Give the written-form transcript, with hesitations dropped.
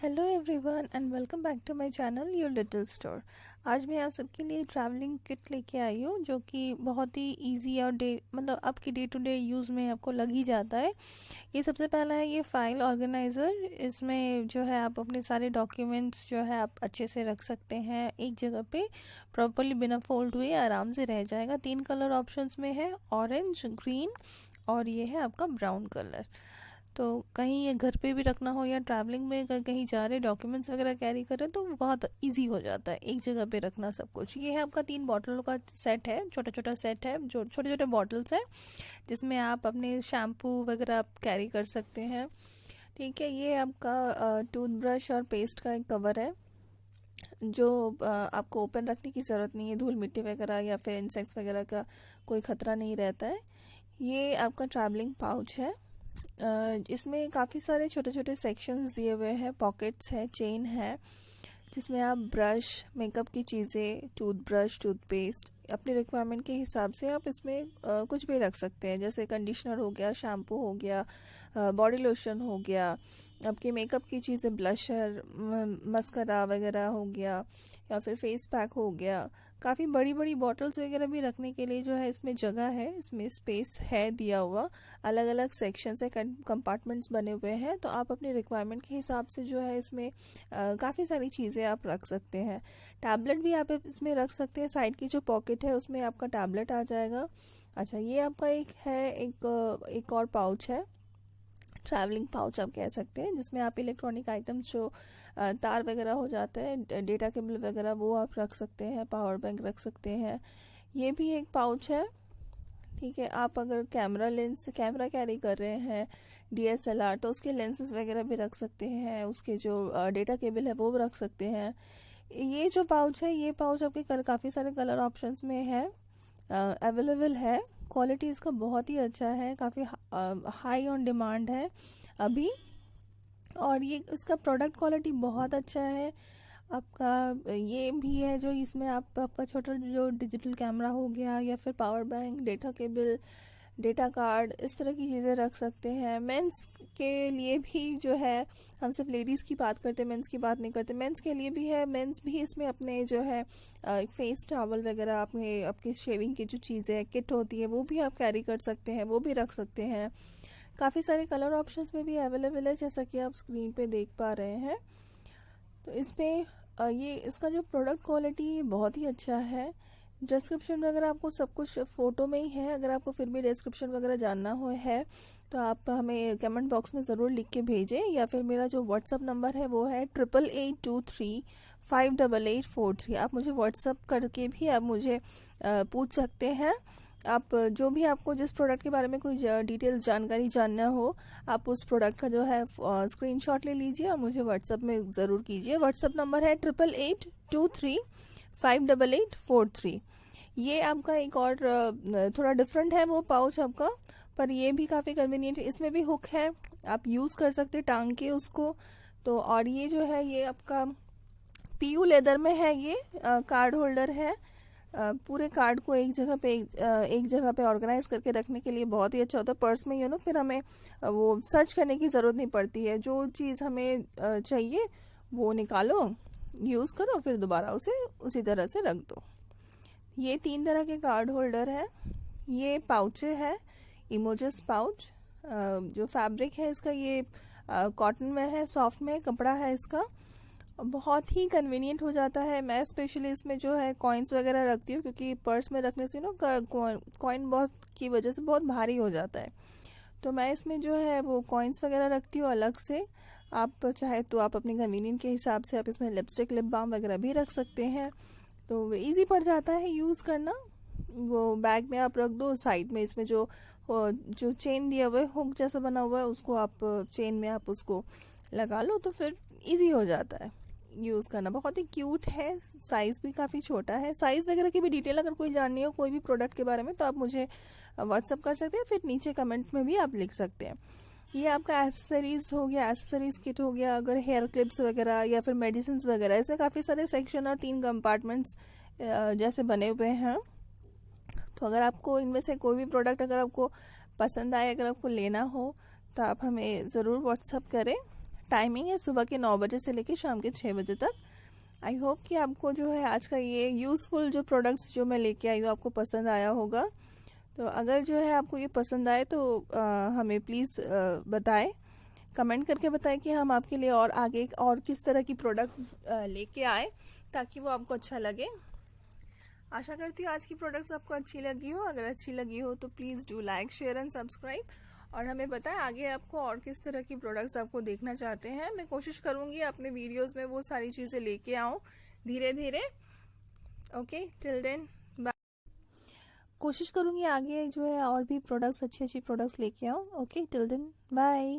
Hello everyone and welcome back to my channel your little store. आज मैं आप सबके लिए ट्रैवलिंग किट लेके आई हूँ जो कि बहुत ही इजी और आपकी डे टू डे यूज़ में आपको लग ही जाता है। ये सबसे पहला है ये फाइल ऑर्गेनाइज़र। इसमें जो है आप अपने सारे डॉक्यूमेंट्स जो है आप अच्छे से रख सकते हैं एक जगह पे प्रॉपरली, बिना फोल्ड हुए आराम से रह जाएगा। 3 कलर ऑप्शंस में है, ऑरेंज, ग्रीन और ये है आपका ब्राउन कलर। तो कहीं ये घर पे भी रखना हो या ट्रैवलिंग में कहीं जा रहे डॉक्यूमेंट्स वगैरह कैरी करें तो बहुत इजी हो जाता है एक जगह पे रखना सब कुछ। ये है आपका 3 बॉटलों का सेट है, छोटा छोटा सेट है, जो छोटे छोटे बॉटल्स है जिसमें आप अपने शैम्पू वगैरह आप कैरी कर सकते हैं। ठीक है, ये आपका टूथब्रश और पेस्ट का एक कवर है जो आपको ओपन रखने की ज़रूरत नहीं है, धूल मिट्टी वगैरह या फिर इंसेक्ट्स वगैरह का कोई ख़तरा नहीं रहता है। ये आपका ट्रैवलिंग पाउच है। इसमें काफ़ी सारे छोटे छोटे सेक्शंस दिए हुए हैं, पॉकेट्स है, चेन है, जिसमें आप ब्रश, मेकअप की चीज़ें, टूथब्रश, टूथपेस्ट अपने रिक्वायरमेंट के हिसाब से आप इसमें कुछ भी रख सकते हैं। जैसे कंडीशनर हो गया, शैम्पू हो गया, बॉडी लोशन हो गया, आपके मेकअप की चीज़ें, ब्लशर, मस्करा वगैरह हो गया या फिर फेस पैक हो गया। काफ़ी बड़ी बड़ी बॉटल्स वगैरह भी रखने के लिए जो है इसमें जगह है, इसमें स्पेस है दिया हुआ। अलग अलग सेक्शंस है, कंपार्टमेंट्स बने हुए हैं, तो आप अपनी रिक्वायरमेंट के हिसाब से जो है इसमें काफ़ी सारी चीज़ें आप रख सकते हैं। टैबलेट भी आप इसमें रख सकते हैं। साइड की जो पॉकेट है उसमें आपका टैबलेट आ जाएगा। अच्छा, ये आपका एक और पाउच है, ट्रैवलिंग पाउच आप कह सकते हैं, जिसमें आप इलेक्ट्रॉनिक आइटम्स जो तार वगैरह हो जाते हैं, डेटा केबल वगैरह, वो आप रख सकते हैं, पावर बैंक रख सकते हैं। ये भी एक पाउच है। ठीक है, आप अगर कैमरा कैरी कर रहे हैं, DSLR, तो उसके लेंसेज वगैरह भी रख सकते हैं, उसके जो डेटा केबल है वो भी रख सकते हैं। ये जो पाउच है, ये पाउच आपके काफ़ी सारे कलर ऑप्शंस में है, अवेलेबल है। क्वालिटी इसका बहुत ही अच्छा है, काफ़ी हाई ऑन डिमांड है अभी, और ये इसका प्रोडक्ट क्वालिटी बहुत अच्छा है। आपका ये भी है जो इसमें आपका छोटा जो डिजिटल कैमरा हो गया या फिर power bank, data cable, data card, इस तरह की चीज़ें रख सकते हैं। मेंस के लिए भी जो है, हम सिर्फ लेडीज़ की बात करते हैं, मेंस की बात नहीं करते, मेंस के लिए भी है। मेंस भी इसमें अपने जो है फेस टॉवल वगैरह, अपने आपकी शेविंग की जो चीज़ें किट होती है वो भी आप कैरी कर सकते हैं, वो भी रख सकते हैं। काफ़ी सारे कलर ऑप्शंस में भी अवेलेबल है, जैसा कि आप स्क्रीन पे देख पा रहे हैं। तो इसमें ये इसका जो प्रोडक्ट क्वालिटी बहुत ही अच्छा है। डिस्क्रिप्शन वगैरह आपको सब कुछ फ़ोटो में ही है, अगर आपको फिर भी डिस्क्रिप्शन वगैरह जानना है तो आप हमें कमेंट बॉक्स में ज़रूर लिख के भेजें, या फिर मेरा जो व्हाट्सअप नंबर है वो है 8823588843। आप मुझे व्हाट्सअप करके भी आप मुझे पूछ सकते हैं। आप जो भी आपको जिस प्रोडक्ट के बारे में कोई डिटेल्स जानकारी जानना हो, आप उस प्रोडक्ट का जो है स्क्रीनशॉट ले लीजिए और मुझे व्हाट्सअप में ज़रूर कीजिए। व्हाट्सअप नंबर है 8823588843। ये आपका एक और थोड़ा डिफरेंट है वो पाउच आपका, पर ये भी काफ़ी कन्वीनियंट है। इसमें भी हुक है, आप यूज़ कर सकते टांग के उसको। तो और ये जो है ये आपका PU लेदर में है, ये कार्ड होल्डर है। पूरे कार्ड को एक जगह पे ऑर्गेनाइज करके रखने के लिए बहुत ही अच्छा होता है। पर्स में फिर हमें वो सर्च करने की ज़रूरत नहीं पड़ती है। जो चीज़ हमें चाहिए वो निकालो, यूज़ करो, फिर दोबारा उसे उसी तरह से रख दो। ये 3 तरह के कार्ड होल्डर है। ये पाउचे है, इमोजस पाउच। जो फैब्रिक है इसका, ये कॉटन में है, सॉफ्ट में कपड़ा है इसका, बहुत ही कन्वीनियंट हो जाता है। मैं स्पेशली इसमें जो है कॉइन्स वगैरह रखती हूँ, क्योंकि पर्स में रखने से कॉइन बहुत की वजह से बहुत भारी हो जाता है। तो मैं इसमें जो है वो कॉइन्स वगैरह रखती हूँ अलग से। आप चाहे तो आप अपने कन्वीनियंट के हिसाब से आप इसमें लिपस्टिक, लिप बाम वगैरह भी रख सकते हैं, तो ईजी पड़ जाता है यूज़ करना। वो बैग में आप रख दो, साइड में इसमें जो चेन दिया हुआ है, हुक जैसा बना हुआ है, उसको आप चेन में आप उसको लगा लो, तो फिर इजी हो जाता है यूज़ करना। बहुत ही क्यूट है, साइज़ भी काफ़ी छोटा है। साइज़ वगैरह की भी डिटेल अगर कोई जाननी हो कोई भी प्रोडक्ट के बारे में, तो आप मुझे व्हाट्सअप कर सकते हैं, फिर नीचे कमेंट में भी आप लिख सकते हैं। ये आपका एसेसरीज हो गया, एसेसरीज किट हो गया। अगर हेयर क्लिप्स वगैरह या फिर मेडिसिन वगैरह, इसमें काफ़ी सारे सेक्शन और 3 कंपार्टमेंट्स जैसे बने हुए हैं। तो अगर आपको इनमें से कोई भी प्रोडक्ट अगर आपको पसंद आए, अगर आपको लेना हो, तो आप हमें ज़रूर व्हाट्सअप करें। टाइमिंग है सुबह के 9 बजे से लेकर शाम के 6 बजे तक। आई होप कि आपको जो है आज का ये यूज़फुल जो प्रोडक्ट्स जो मैं लेके आई हूँ आपको पसंद आया होगा। तो अगर जो है आपको ये पसंद आए तो हमें प्लीज़ बताएं, कमेंट करके बताएं कि हम आपके लिए और आगे और किस तरह की प्रोडक्ट लेके आए ताकि वो आपको अच्छा लगे। आशा करती हूँ आज की प्रोडक्ट्स आपको अच्छी लगी हो। अगर अच्छी लगी हो तो please do like, share and subscribe, और हमें बताएं आगे आपको और किस तरह की प्रोडक्ट्स आपको देखना चाहते हैं। मैं कोशिश करूँगी अपने वीडियोस में वो सारी चीज़ें लेके आऊँ धीरे धीरे। Okay, till then bye. कोशिश करूँगी आगे जो है और भी प्रोडक्ट्स, अच्छी अच्छी प्रोडक्ट्स लेके आऊँ। Okay, till then bye.